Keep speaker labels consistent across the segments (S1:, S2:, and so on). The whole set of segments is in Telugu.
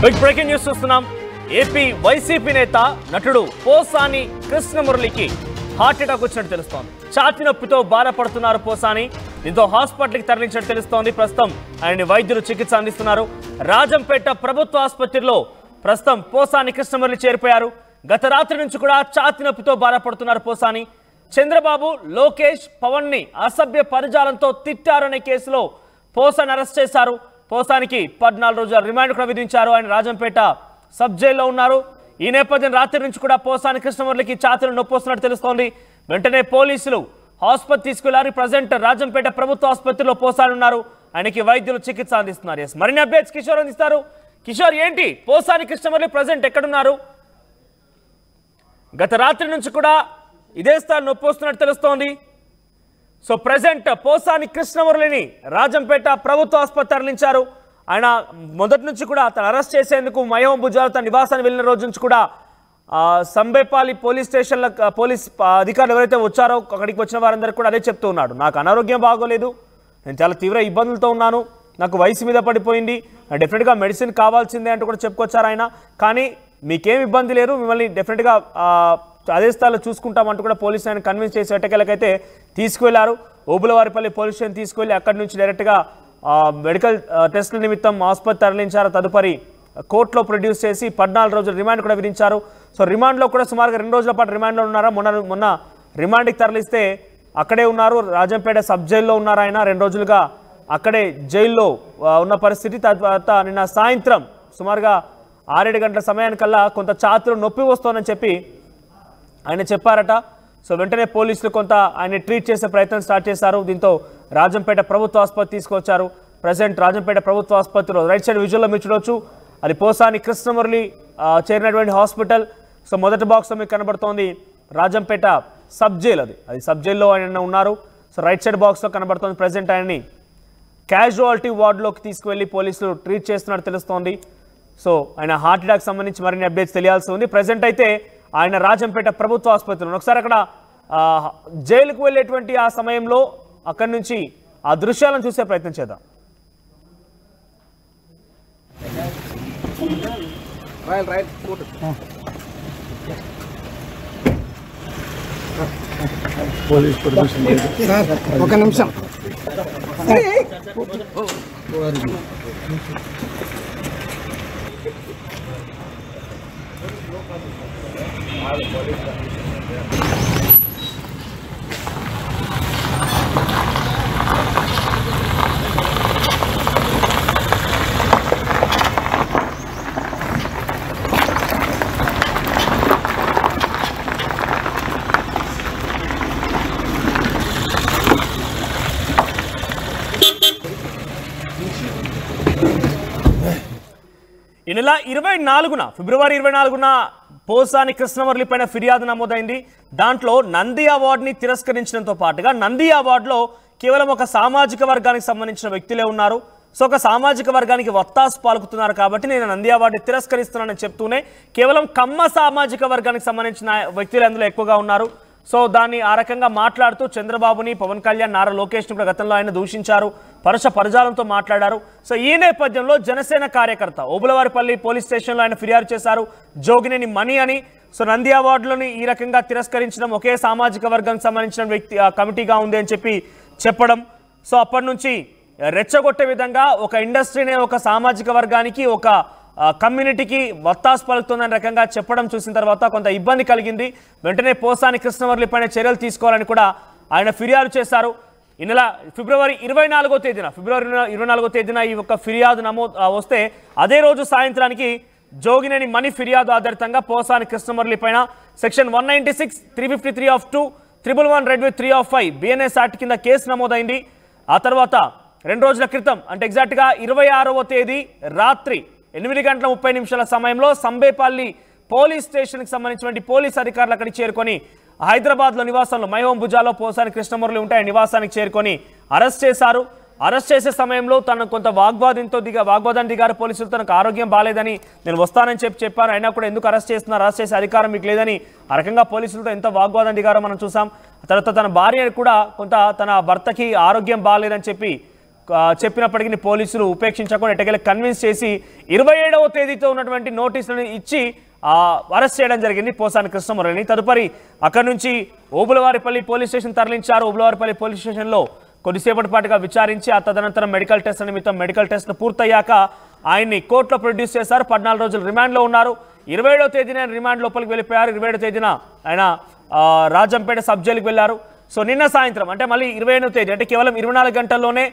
S1: బిగ్ బ్రేకింగ్ న్యూస్ చూస్తున్నాం. ఏపీ వైసీపీ నేత నటుడు పోసాని కృష్ణమురళికి హార్ట్ అటాక్ వచ్చినట్టు తెలుస్తోంది. ఛాతీ నొప్పితో బాధపడుతున్నారు పోసాని. దీంతో హాస్పిటల్కి తరలించినట్టు తెలుస్తోంది. ప్రస్తుతం ఆయన్ని వైద్యులు చికిత్స అందిస్తున్నారు. రాజంపేట ప్రభుత్వ ఆసుపత్రిలో ప్రస్తుతం పోసాని కృష్ణమురళి చేరిపోయారు. గత రాత్రి నుంచి కూడా ఛాతీ నొప్పితో బాధపడుతున్నారు పోసాని. చంద్రబాబు, లోకేష్, పవన్ ని అసభ్య పదజాలంతో తిట్టారనే కేసులో పోసాని అరెస్ట్ చేశారు. పోసానికి 14 రోజుల రిమాండ్ కూడా విధించారు. ఆయన రాజంపేట సబ్ జైల్లో ఉన్నారు. ఈ నేపథ్యం రాత్రి నుంచి కూడా పోసాని కృష్ణమురళికి ఛాతీలో నొప్పి వస్తున్నట్టు తెలుస్తోంది. వెంటనే పోలీసులు ఆసుపత్రి తీసుకెళ్లారు. ప్రజెంట్ రాజంపేట ప్రభుత్వ ఆసుపత్రిలో పోసాని ఉన్నారు. ఆయనకి వైద్యులు చికిత్స అందిస్తున్నారు. మరిన్ని అప్డేట్స్ కిషోర్ అందిస్తారు. కిషోర్, ఏంటి పోసాని కృష్ణమురళి ప్రజెంట్ ఎక్కడున్నారు? గత రాత్రి నుంచి కూడా ఇదే స్థాయి నొప్పి వస్తున్నట్టు తెలుస్తోంది. సో ప్రజెంట్ పోసాని కృష్ణమురళిని రాజంపేట ప్రభుత్వ ఆసుపత్రి తరలించారు. ఆయన మొదటి నుంచి కూడా తను అరెస్ట్ చేసేందుకు మహేం భుజాలు తన నివాసాన్ని వెళ్ళిన రోజు నుంచి కూడా సంబేపల్లి పోలీస్ స్టేషన్ల పోలీస్ అధికారులు ఎవరైతే వచ్చారో అక్కడికి వచ్చిన వారందరికీ కూడా అదే చెప్తూ ఉన్నాడు. నాకు అనారోగ్యం బాగోలేదు, నేను చాలా తీవ్ర ఇబ్బందులతో ఉన్నాను, నాకు వయసు మీద పడిపోయింది, డెఫినెట్గా మెడిసిన్ కావాల్సిందే అంటూ కూడా చెప్పుకొచ్చారు ఆయన. కానీ మీకేం ఇబ్బంది లేదు, మిమ్మల్ని డెఫినెట్గా అదే స్థాయిలో చూసుకుంటామంటూ కూడా పోలీసు ఆయన కన్విన్స్ చేసి ఎట్టకేలకైతే తీసుకువెళ్లారు. ఓబులవారిపల్లి పోలీస్ స్టేషన్ తీసుకువెళ్ళి అక్కడి నుంచి డైరెక్ట్గా మెడికల్ టెస్టుల నిమిత్తం ఆసుపత్రి తరలించారు. తదుపరి కోర్టులో ప్రొడ్యూస్ చేసి 14 రోజుల రిమాండ్ కూడా విధించారు. సో రిమాండ్లో కూడా సుమారుగా 2 రోజుల పాటు రిమాండ్లో ఉన్నారా. మొన్న రిమాండ్కి తరలిస్తే అక్కడే ఉన్నారు, రాజంపేట సబ్ జైల్లో ఉన్నారు. ఆయన 2 రోజులుగా అక్కడే జైల్లో ఉన్న పరిస్థితి. తర్వాత నిన్న సాయంత్రం సుమారుగా 6-7 గంటల సమయానికల్లా కొంత ఛాతీలో నొప్పి వస్తోందని చెప్పి ఆయన చెప్పారట. సో వెంటనే పోలీసులు కొంత ఆయన ట్రీట్ చేసే ప్రయత్నం స్టార్ట్ చేశారు. దీంతో రాజంపేట ప్రభుత్వ ఆసుపత్రి తీసుకొచ్చారు. ప్రజెంట్ రాజంపేట ప్రభుత్వ ఆసుపత్రిలో రైట్ సైడ్ విజువల్లో మీరు చూడవచ్చు, అది పోసాని కృష్ణమురళి చేరినటువంటి హాస్పిటల్. సో మొదటి బాక్స్లో మీకు కనబడుతోంది రాజంపేట సబ్ జైల్, అది సబ్ జైల్లో ఆయన ఉన్నారు. సో రైట్ సైడ్ బాక్స్లో కనబడుతోంది. ప్రజెంట్ ఆయన్ని క్యాజువాలిటీ వార్డులోకి తీసుకువెళ్ళి పోలీసులు ట్రీట్ చేస్తున్నట్టు తెలుస్తోంది. సో ఆయన హార్ట్ అటాక్ సంబంధించి మరిన్ని అప్డేట్స్ తెలియాల్సి ఉంది. ప్రజెంట్ అయితే ఆయన రాజంపేట ప్రభుత్వ ఆసుపత్రిలో ఒకసారి అక్కడ జైలుకు వెళ్ళేటువంటి ఆ సమయంలో అక్కడి నుంచి ఆ దృశ్యాలను చూసే ప్రయత్నం చేద్దాం.
S2: ఒక నిమిషం
S1: ఈ నెల 24న ఫిబ్రవరి 24న పోసాని కృష్ణమురళి పైన ఫిర్యాదు నమోదైంది. దాంట్లో నంది అవార్డుని తిరస్కరించడంతో పాటుగా నంది అవార్డులో కేవలం ఒక సామాజిక వర్గానికి సంబంధించిన వ్యక్తులే ఉన్నారు. సో ఒక సామాజిక వర్గానికి వత్తాసు పాలుకుతున్నారు కాబట్టి నేను నంది అవార్డుని తిరస్కరిస్తున్నానని చెప్తూనే కేవలం కమ్మ సామాజిక వర్గానికి సంబంధించిన వ్యక్తులు అందులో ఎక్కువగా ఉన్నారు. సో దాన్ని ఆ రకంగా మాట్లాడుతూ చంద్రబాబుని, పవన్ కళ్యాణ్, నారా లోకేష్ని కూడా గతంలో ఆయన దూషించారు, పరుష పరజాలంతో మాట్లాడారు. సో ఈ నేపథ్యంలో జనసేన కార్యకర్త ఓబులవారిపల్లి పోలీస్ స్టేషన్లో ఆయన ఫిర్యాదు చేశారు, జోగినేని మణి అని. సో నంది అవార్డులని ఈ రకంగా తిరస్కరించడం ఒకే సామాజిక వర్గానికి సంబంధించిన వ్యక్తి కమిటీగా ఉంది అని చెప్పడం. సో అప్పటి నుంచి రెచ్చగొట్టే విధంగా ఒక ఇండస్ట్రీనే ఒక సామాజిక వర్గానికి, ఒక కమ్యూనిటీకి వత్తాసు పలుకుతుందని రకంగా చెప్పడం చూసిన తర్వాత కొంత ఇబ్బంది కలిగింది. వెంటనే పోసాని కృష్ణమురళి పైన చర్యలు తీసుకోవాలని కూడా ఆయన ఫిర్యాదు చేశారు. ఈ నెల ఫిబ్రవరి 24వ తేదీన ఈ యొక్క ఫిర్యాదు వస్తే అదే రోజు సాయంత్రానికి జోగినేని మణి ఫిర్యాదు ఆధారితంగా పోసాని కృష్ణమురళి పైన section 196, 353 of 2, 111 red with 3 of 5 BNS act కింద కేసు నమోదైంది. ఆ తర్వాత 2 రోజుల క్రితం అంటే ఎగ్జాక్ట్గా 26వ తేదీ రాత్రి 8:30 సమయంలో సంబేపల్లి పోలీస్ స్టేషన్కి సంబంధించినటువంటి పోలీస్ అధికారులు అక్కడికి చేరుకొని హైదరాబాద్లో నివాసంలో మహేం భుజాలో పోసాని కృష్ణమురళి ఉంటే ఆయన నివాసానికి చేరుకొని అరెస్ట్ చేశారు. అరెస్ట్ చేసే సమయంలో తను కొంత వాగ్వాదాన్ని దిగారు పోలీసులు. తనకు ఆరోగ్యం బాగాలేదని నేను వస్తానని చెప్పాను, అయినా కూడా ఎందుకు అరెస్ట్ చేస్తున్నారు, అరెస్ట్ చేసే అధికారం మీకు లేదని ఆ రకంగా పోలీసులతో ఎంత వాగ్వాదం దిగారో మనం చూసాం. తర్వాత తన భార్య కూడా కొంత తన భర్తకి ఆరోగ్యం బాగాలేదని చెప్పి చెప్పినప్పటికీ పోలీసులు ఉపేక్షించకుండా ఎట్టకేలకు కన్విన్స్ చేసి 27వ తేదీతో ఉన్నటువంటి నోటీసులను ఇచ్చి అరెస్ట్ చేయడం జరిగింది పోసాని కృష్ణమురళిని. తదుపరి అక్కడి నుంచి ఓబులవారిపల్లి పోలీస్ స్టేషన్ తరలించారు. ఓబులవారిపల్లి పోలీస్ స్టేషన్లో కొద్దిసేపటి పాటుగా విచారించి ఆ తదనంతరం మెడికల్ టెస్ట్ నిమిత్తం మెడికల్ టెస్ట్ పూర్తయ్యాక ఆయన్ని కోర్టులో ప్రొడ్యూస్ చేశారు. 14 రోజులు రిమాండ్లో ఉన్నారు. 27వ తేదీన రిమాండ్ లోపలికి వెళ్ళిపోయారు. 27వ తేదీన ఆయన రాజంపేట సబ్ జైలుకి వెళ్ళారు. సో నిన్న సాయంత్రం అంటే మళ్ళీ 28వ తేదీ అంటే కేవలం 24 గంటల్లోనే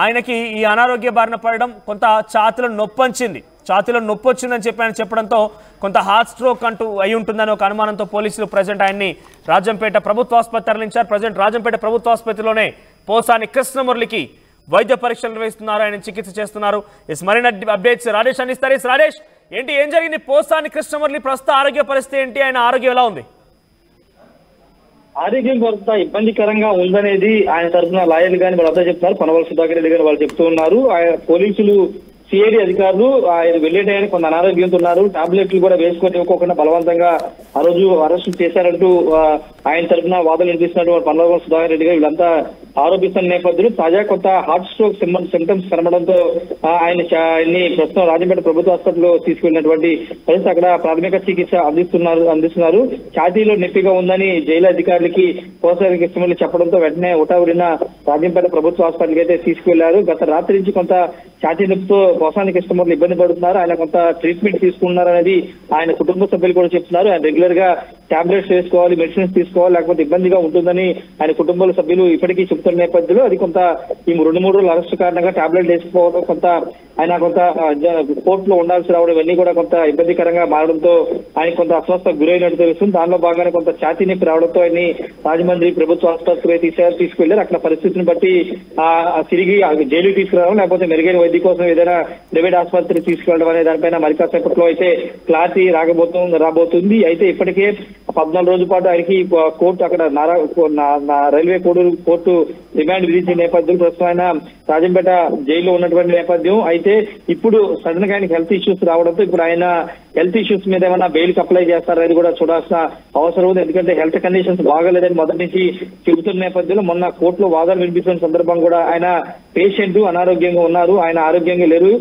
S1: ఆయనకి ఈ అనారోగ్య బారిన పడడం, కొంత ఛాతీలో నొప్పి వచ్చిందని చెప్పడంతో కొంత హార్ట్ స్ట్రోక్ అంటూ అయి ఉంటుందని ఒక అనుమానంతో పోలీసులు ప్రజెంట్ ఆయన్ని రాజంపేట ప్రభుత్వ ఆసుపత్రి తరలించారు. ప్రజెంట్ రాజంపేట ప్రభుత్వ ఆసుపత్రిలోనే పోసాని కృష్ణమురళికి వైద్య పరీక్షలు నిర్వహిస్తున్నారు, ఆయన చికిత్స చేస్తున్నారు. మరిన్ని అప్డేట్స్ రాజేష్ అందిస్తారు. రాజేష్, ఏం జరిగింది పోసాని కృష్ణమురళి ప్రస్తుత ఆరోగ్య పరిస్థితి ఏంటి, ఆయన ఆరోగ్యం ఎలా ఉంది?
S2: ఆరోగ్యం కొంత ఇబ్బందికరంగా ఉందనేది ఆయన తరఫున లాయర్లు కానీ వాళ్ళంతా చెప్తున్నారు. పనవల సుధాకర్ రెడ్డి గారు వాళ్ళు చెప్తూ ఉన్నారు. పోలీసులు సిఐడి అధికారులు ఆయన వెళ్లే టైంకి కొంత అనారోగ్యంతో ఉన్నారు, టాబ్లెట్లు కూడా వేసుకొని ఇవ్వకుండా బలవంతంగా ఆ రోజు అరెస్ట్ చేశారంటూ ఆయన తరఫున వాదనలు వినిపిస్తున్నట్టు పనవల సుధాకర్ రెడ్డి గారు వీళ్ళంతా ఆరోపిస్తున్న నేపథ్యంలో తాజా కొంత హార్ట్ స్ట్రోక్ సింటమ్స్ కనబడంతో ఆయన్ని ప్రస్తుతం రాజంపేట ప్రభుత్వ హాస్పిటల్లో తీసుకెళ్లినటువంటి పరిస్థితి. అక్కడ ప్రాథమిక చికిత్స అందిస్తున్నారు. ఛాతీలో నొప్పిగా ఉందని జైలు అధికారులకి పోసాని కృష్ణమురళి చెప్పడంతో వెంటనే ఉటావుడిన రాజంపేట ప్రభుత్వ హాస్పిటల్కి అయితే తీసుకువెళ్లారు. గత రాత్రి నుంచి కొంత ఛాతీ నొప్పితో పోసాని కృష్ణమురళి ఇబ్బంది పడుతున్నారు. ఆయన కొంత ట్రీట్మెంట్ తీసుకున్నారు అనేది ఆయన కుటుంబ సభ్యులు కూడా చెప్తున్నారు. ఆయన రెగ్యులర్ గా టాబ్లెట్స్ వేసుకోవాలి, మెడిసిన్స్ తీసుకోవాలి, లేకపోతే ఇబ్బందిగా ఉంటుందని ఆయన కుటుంబ సభ్యులు ఇప్పటికీ చెబుతున్న నేపథ్యంలో అది కొంత ఈ 2-3 రోజుల అరెస్ట్ కారణంగా టాబ్లెట్ వేసుకోవడం, కొంత ఆయన కొంత కోర్టులో ఉండాల్సి రావడం ఇవన్నీ కూడా కొంత ఇబ్బందికరంగా మారడంతో ఆయన కొంత అస్వస్థకు గురైనట్టు తెలుస్తుంది. దానిలో భాగంగానే కొంత ఛాతీ నొప్పి రావడంతో ఆయన్ని రాజమండ్రి ప్రభుత్వ ఆసుపత్రికి తీసుకెళ్లారు. అక్కడ పరిస్థితిని బట్టి తిరిగి జైలుకి తీసుకురావడం, లేకపోతే మెరుగైన వైద్య కోసం ఏదైనా ప్రైవేట్ ఆసుపత్రికి తీసుకెళ్లడం అనే దానిపైన మరి కాసేపట్లో అయితే క్లారిటీ రాబోతుంది. అయితే ఇప్పటికే 14 రోజుల పాటు ఆయనకి కోర్టు అక్కడ రైల్వే కోర్టు రిమాండ్ విధించిన నేపథ్యం ప్రస్తుతం ఆయన రాజంపేట జైల్లో ఉన్నటువంటి నేపథ్యం. అయితే ఇప్పుడు సడన్ గా ఆయనకి హెల్త్ ఇష్యూస్ రావడంతో ఇప్పుడు ఆయన హెల్త్ ఇష్యూస్ మీద ఏమైనా బెయిల్ అప్లై చేస్తారనేది కూడా చూడాల్సిన అవసరం ఉంది. ఎందుకంటే హెల్త్ కండిషన్స్ బాగాలేదని మొదటి నుంచి చెబుతున్న నేపథ్యంలో మొన్న కోర్టులో వాదనలు వినిపిస్తున్న సందర్భం కూడా ఆయన పేషెంట్ అనారోగ్యంగా ఉన్నారు, ఆయన ఆరోగ్యంగా లేరు,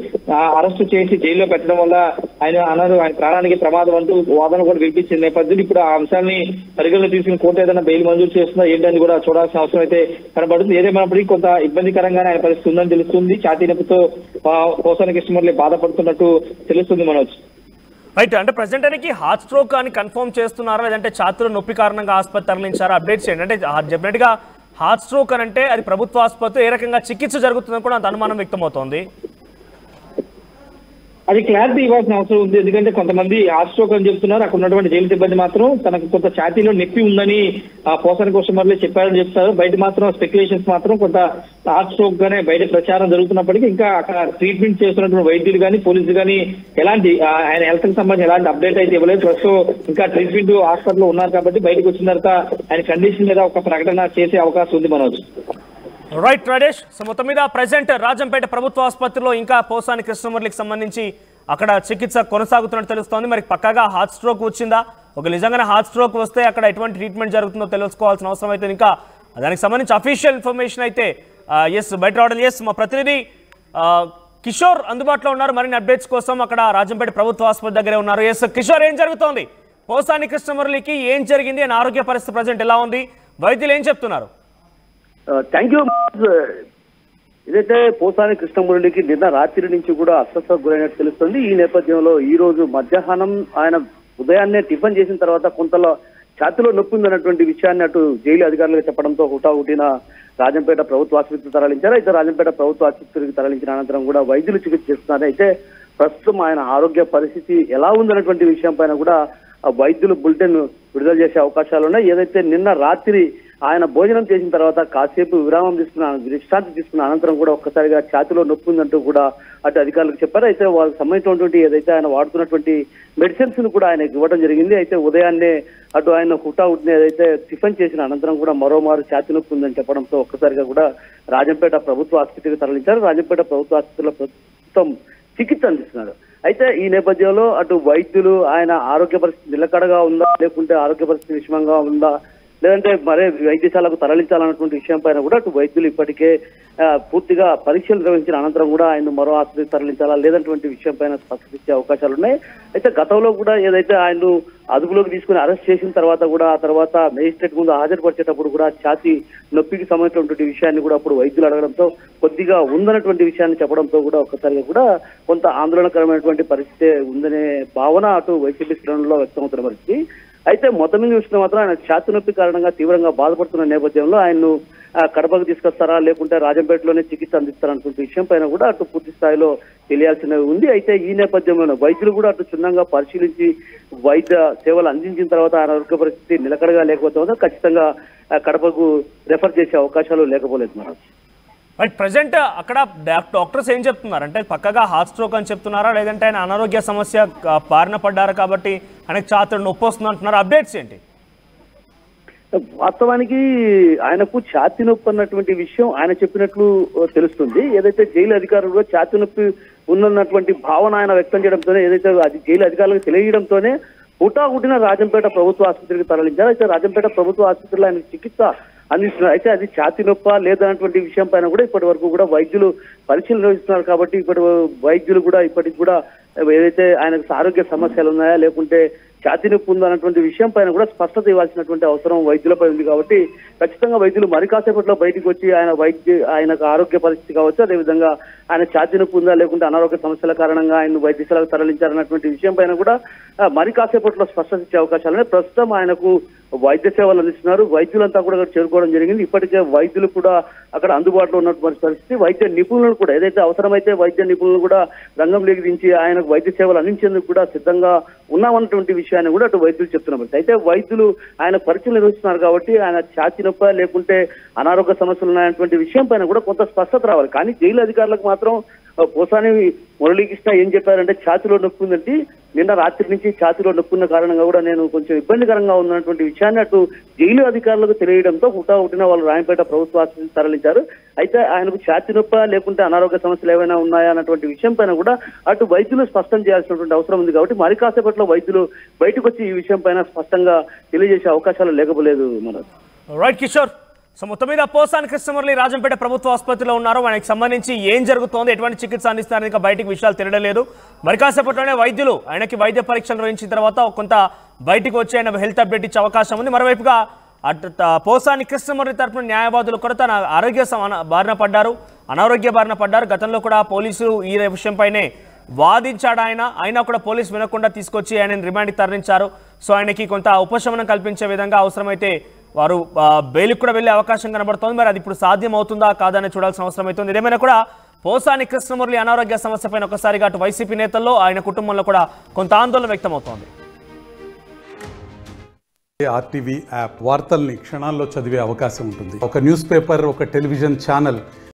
S2: అరెస్టు చేసి జైల్లో పెట్టడం వల్ల ఆయన ప్రాణానికి ప్రమాదం అంటూ వాదన కూడా వినిపించిన నేపథ్యంలో ఇప్పుడు ఆ అంశాన్ని పరిగణలో తీసుకుని కోర్టు ఏదైనా బెయిల్ మంజూరు చేస్తుందా ఏంటని కూడా చూడాల్సిన అవసరం అయితే కనబడుతుంది. ఏదేమైనప్పటికీ కొంత ఇబ్బందికరంగానే ఆయన పరిస్థితి ఉందని తెలుస్తుంది. ఛాతీ నొప్పితో పోసాని కృష్ణమురళి బాధపడుతున్నట్టు తెలుస్తుంది మనోజ్.
S1: రైట్, అంటే ప్రెసెంట్ ఆయనకి హార్ట్ స్ట్రోక్ అని కన్ఫర్మ్ చేస్తున్నారా, లేదంటే ఛాతీలో నొప్పి కారణంగా ఆసుపత్రి తరలించారా? అప్డేట్స్ చేయండి. అంటే డెఫినెట్ గా హార్ట్ స్ట్రోక్ అని అంటే అది ప్రభుత్వ ఆసుపత్రి ఏ రకంగా చికిత్స జరుగుతుందని కూడా అంత అనుమానం వ్యక్తమవుతోంది.
S2: అది క్లారిటీ ఇవ్వాల్సిన అవసరం ఉంది. ఎందుకంటే కొంతమంది హార్ట్ స్ట్రోక్ అని చెప్తున్నారు, అక్కడ ఉన్నటువంటి జైలు సిబ్బంది మాత్రం తనకు కొంత ఛాతీలో నొప్పి ఉందని పోసాని కృష్ణమురళి చెప్పారని చెప్తారు. బయట మాత్రం స్పెక్యులేషన్స్ మాత్రం కొంత హార్ట్ స్ట్రోక్ గానే బయట ప్రచారం జరుగుతున్నప్పటికీ ఇంకా అక్కడ ట్రీట్మెంట్ చేస్తున్నటువంటి వైద్యులు కానీ పోలీసులు కానీ ఎలాంటి ఆయన హెల్త్ కి సంబంధించి ఎలాంటి అప్డేట్ అయితే ఇవ్వలేదు. ప్రస్తుతం ఇంకా ట్రీట్మెంట్ హాస్పిటల్లో ఉన్నారు కాబట్టి బయటకు వచ్చిన తర్వాత ఆయన కండిషన్ మీద ఒక ప్రకటన చేసే అవకాశం ఉంది మనోజ్.
S1: రైట్ రాజేష్, సో మొత్తం మీద ప్రజెంట్ రాజంపేట ప్రభుత్వ ఆసుపత్రిలో ఇంకా పోసాని కృష్ణమురళికి సంబంధించి అక్కడ చికిత్స కొనసాగుతున్నట్టు తెలుస్తోంది. మరి పక్కాగా హార్ట్ స్ట్రోక్ వచ్చిందా, ఒక నిజంగానే హార్ట్ స్ట్రోక్ వస్తే అక్కడ ఎటువంటి ట్రీట్మెంట్ జరుగుతుందో తెలుసుకోవాల్సిన అవసరం అయితే ఇంకా దానికి సంబంధించి అఫీషియల్ ఇన్ఫర్మేషన్ అయితే బయట రావడం. మా ప్రతినిధి కిషోర్ అందుబాటులో ఉన్నారు మరిన్ని అప్డేట్స్ కోసం. అక్కడ రాజంపేట ప్రభుత్వ ఆసుపత్రి దగ్గరే ఉన్నారు. కిషోర్, ఏం జరుగుతోంది? పోసాని కృష్ణమురళికి ఏం జరిగింది, ఆయన ఆరోగ్య పరిస్థితి ప్రజెంట్ ఎలా ఉంది, వైద్యులు ఏం చెప్తున్నారు?
S3: Thank you. ఇదైతే పోసాని కృష్ణమురళికి నిన్న రాత్రి నుంచి కూడా అస్వస్థకు గురైనట్టు తెలుస్తుంది. ఈ నేపథ్యంలో ఈ రోజు మధ్యాహ్నం ఆయన ఉదయాన్నే టిఫిన్ చేసిన తర్వాత కొంతలో ఛాతీలో నొప్పి ఉందన్నటువంటి విషయాన్ని అటు జైలు అధికారులకు చెప్పడంతో హుటాహుటిన రాజంపేట ప్రభుత్వ ఆసుపత్రికి తరలించారు. అయితే రాజంపేట ప్రభుత్వ ఆసుపత్రికి తరలించిన అనంతరం కూడా వైద్యులు చికిత్స చేస్తున్నారు. అయితే ప్రస్తుతం ఆయన ఆరోగ్య పరిస్థితి ఎలా ఉందన్నటువంటి విషయం పైన కూడా వైద్యులు బులెటిన్ విడుదల చేసే అవకాశాలు ఉన్నాయి. ఏదైతే నిన్న రాత్రి ఆయన భోజనం చేసిన తర్వాత కాసేపు విశ్రాంతి తీసుకున్న అనంతరం కూడా ఒక్కసారిగా ఛాతీలో నొప్పి ఉందంటూ కూడా అటు అధికారులకు చెప్పారు. అయితే వాళ్ళకి సంబంధించినటువంటి ఏదైతే ఆయన వాడుతున్నటువంటి మెడిసిన్స్ ను కూడా ఆయనకు ఇవ్వడం జరిగింది. అయితే ఉదయాన్నే అటు ఆయన హుటాహుటిని ఏదైతే టిఫిన్ చేసిన అనంతరం కూడా మరోమారు ఛాతీ నొప్పి ఉందని చెప్పడంతో ఒక్కసారిగా కూడా రాజంపేట ప్రభుత్వ ఆసుపత్రికి తరలించారు. రాజంపేట ప్రభుత్వ ఆసుపత్రిలో ప్రస్తుతం చికిత్స అందిస్తున్నారు. అయితే ఈ నేపథ్యంలో అటు వైద్యులు ఆయన ఆరోగ్య పరిస్థితి నిలకడగా ఉందా లేకుంటే ఆరోగ్య పరిస్థితి విషమంగా ఉందా లేదంటే మరే వైద్యశాలకు తరలించాలన్నటువంటి విషయం పైన కూడా అటు వైద్యులు ఇప్పటికే పూర్తిగా పరీక్షలు నిర్వహించిన అనంతరం కూడా ఆయన మరో ఆసుపత్రికి తరలించాలా లేదంటువంటి విషయం పైన స్పష్టత ఇచ్చే అవకాశాలు ఉన్నాయి. అయితే గతంలో కూడా ఏదైతే ఆయన్ను అదుపులోకి తీసుకుని అరెస్ట్ చేసిన తర్వాత కూడా ఆ తర్వాత మేజిస్ట్రేట్ ముందు హాజరుపరిచేటప్పుడు కూడా ఛాతీ నొప్పికి సంబంధించినటువంటి విషయాన్ని కూడా అప్పుడు వైద్యులు అడగడంతో కొద్దిగా ఉందన్నటువంటి విషయాన్ని చెప్పడంతో కూడా ఒక్కసారిగా కూడా కొంత ఆందోళనకరమైనటువంటి పరిస్థితి ఉందనే భావన అటు వైసీపీ శ్రేణుల్లో వ్యక్తమవుతున్న పరిస్థితి. అయితే మొత్తం మీద చూసిన మాత్రం ఆయన ఛాతీ నొప్పి కారణంగా తీవ్రంగా బాధపడుతున్న నేపథ్యంలో ఆయన్ను కడపకు తీసుకొస్తారా లేకుంటే రాజంపేటలోనే చికిత్స అందిస్తారనుకునే విషయం పైన కూడా అటు పూర్తి స్థాయిలో తెలియాల్సినవి ఉంది. అయితే ఈ నేపథ్యంలో వైద్యులు కూడా అటు క్షుణ్ణంగా పరిశీలించి వైద్య సేవలు అందించిన తర్వాత ఆయన ఆరోగ్య పరిస్థితి నిలకడగా లేకపోతే ఖచ్చితంగా కడపకు రెఫర్ చేసే అవకాశాలు లేకపోలేదు మహారాజ్.
S1: బట్ ప్రజెంట్ అక్కడ డాక్టర్స్ ఏం చెప్తున్నారు అంటే పక్కగా హార్ట్ స్ట్రోక్ అని చెప్తున్నారా లేదంటే ఆయన అనారోగ్య సమస్య బారిన పడ్డారా కాబట్టి ఆయనకు ఛాతీ నొప్పి వస్తుంది అంటున్నారు. అప్డేట్స్ ఏంటి?
S3: వాస్తవానికి ఆయనకు ఛాతీ నొప్పి అన్నటువంటి విషయం ఆయన చెప్పినట్లు తెలుస్తుంది. ఏదైతే జైలు అధికారులు ఛాతీ నొప్పి ఉన్నటువంటి భావన ఆయన వ్యక్తం చేయడంతోనే ఏదైతే జైలు అధికారులకు తెలియడంతోనే హుటాహుటిన రాజంపేట ప్రభుత్వ ఆసుపత్రికి తరలించారు. అయితే రాజంపేట ప్రభుత్వ ఆసుపత్రిలో ఆయన చికిత్స అందిస్తున్నారు. అయితే అది ఛాతీ నొప్ప లేదన్నటువంటి విషయం పైన కూడా ఇప్పటి వరకు కూడా వైద్యులు పరిశీలన నిర్వహిస్తున్నారు. కాబట్టి ఇప్పటి వైద్యులు కూడా ఇప్పటికి కూడా ఏదైతే ఆయనకు ఆరోగ్య సమస్యలు ఉన్నాయా లేకుంటే ఛాతీ నొప్పి ఉందన్నటువంటి విషయం పైన కూడా స్పష్టత ఇవ్వాల్సినటువంటి అవసరం వైద్యులపై ఉంది. కాబట్టి ఖచ్చితంగా వైద్యులు మరి కాసేపట్లో బయటకు వచ్చి ఆయనకు ఆరోగ్య పరిస్థితి కావచ్చు, అదేవిధంగా ఆయన ఛాతీ నొప్పి ఉందా లేకుంటే అనారోగ్య సమస్యల కారణంగా ఆయన వైద్యశాలకు తరలించారన్నటువంటి విషయం పైన కూడా మరి కాసేపట్లో స్పష్టత ఇచ్చే అవకాశాలు ప్రస్తుతం ఆయనకు వైద్య సేవలు అందిస్తున్నారు. వైద్యులంతా కూడా అక్కడ చేరుకోవడం జరిగింది. ఇప్పటికే వైద్యులు కూడా అక్కడ అందుబాటులో ఉన్నటువంటి పరిస్థితి. వైద్య నిపుణులు కూడా ఏదైతే అవసరమైతే వైద్య నిపుణులు కూడా రంగంలోకి దించి ఆయనకు వైద్య సేవలు అందించేందుకు కూడా సిద్ధంగా ఉన్నామన్నటువంటి విషయాన్ని కూడా అటు వైద్యులు చెప్తున్నారు. అయితే వైద్యులు ఆయన పరీక్షలు నిర్వహిస్తున్నారు కాబట్టి ఆయన ఛాతీ నొప్పి లేకుంటే అనారోగ్య సమస్యలు ఉన్నాయన్నటువంటి విషయం పైన కూడా కొంత స్పష్టత రావాలి. కానీ జైలు అధికారులకు మాత్రం పోసాని మురళీకృష్ణ ఏం చెప్పారంటే ఛాతీలో నొప్పి ఉందంటే నిన్న రాత్రి నుంచి ఛాతీలో నొప్పి ఉన్న కారణంగా కూడా నేను కొంచెం ఇబ్బందికరంగా ఉన్నటువంటి విషయాన్ని అటు జైలు అధికారులకు తెలియడంతో హుటాహుటిన వాళ్ళు రాయంపేట ప్రభుత్వ ఆసుపత్రికి తరలించారు. అయితే ఆయనకు ఛాతీ నొప్పి లేకుంటే అనారోగ్య సమస్యలు ఏమైనా ఉన్నాయా అన్నటువంటి విషయం పైన కూడా అటు వైద్యులు స్పష్టం చేయాల్సినటువంటి అవసరం ఉంది. కాబట్టి మరి కాసేపట్లో వైద్యులు బయటకు వచ్చి ఈ విషయం పైన స్పష్టంగా తెలియజేసే అవకాశాలు లేకపోలేదు.
S1: రైట్ కిషోర్, సో మొత్తం మీద పోసాని కృష్ణమురళి రాజంపేట ప్రభుత్వ ఆసుపత్రిలో ఉన్నారు. ఆయనకు సంబంధించి ఏం జరుగుతోంది, ఎటువంటి చికిత్స అందిస్తారని ఇంకా బయటికి విషయాలు తెలియడం లేదు. మరి కాసేపట్లోనే వైద్యులు ఆయనకి వైద్య పరీక్షలు నిర్వహించిన తర్వాత కొంత బయటికి వచ్చి ఆయన హెల్త్ అప్డేట్ ఇచ్చే అవకాశం ఉంది. మరోవైపుగా పోసాని కృష్ణమురళి తరఫున న్యాయవాదులు కూడా తన ఆరోగ్య బారిన పడ్డారు, అనారోగ్య బారిన పడ్డారు. గతంలో కూడా పోలీసులు ఈ విషయంపైనే వాదించాడు. అయినా కూడా పోలీసు వినకుండా తీసుకొచ్చి ఆయన రిమాండ్కి తరలించారు. సో ఆయనకి కొంత ఉపశమనం కల్పించే విధంగా అవసరమైతే వారు బెయిల్కి కూడా వెళ్లే అవకాశం కనబడుతోంది. మరి అది ఇప్పుడు సాధ్యం అవుతుందా కాదని చూడాల్సిన అవసరం అవుతుంది. ఏమైనా కూడా పోసాని కృష్ణమురళి అనారోగ్య సమస్య పైన ఒకసారిగా అటు వైసీపీ నేతల్లో ఆయన కుటుంబంలో కూడా కొంత ఆందోళన వ్యక్తమవుతోంది.
S4: ఆర్టీవీ యాప్ వార్తల్ని క్షణాల్లో చదివే అవకాశం ఉంటుంది. ఒక న్యూస్ పేపర్, ఒక టెలివిజన్ ఛానల్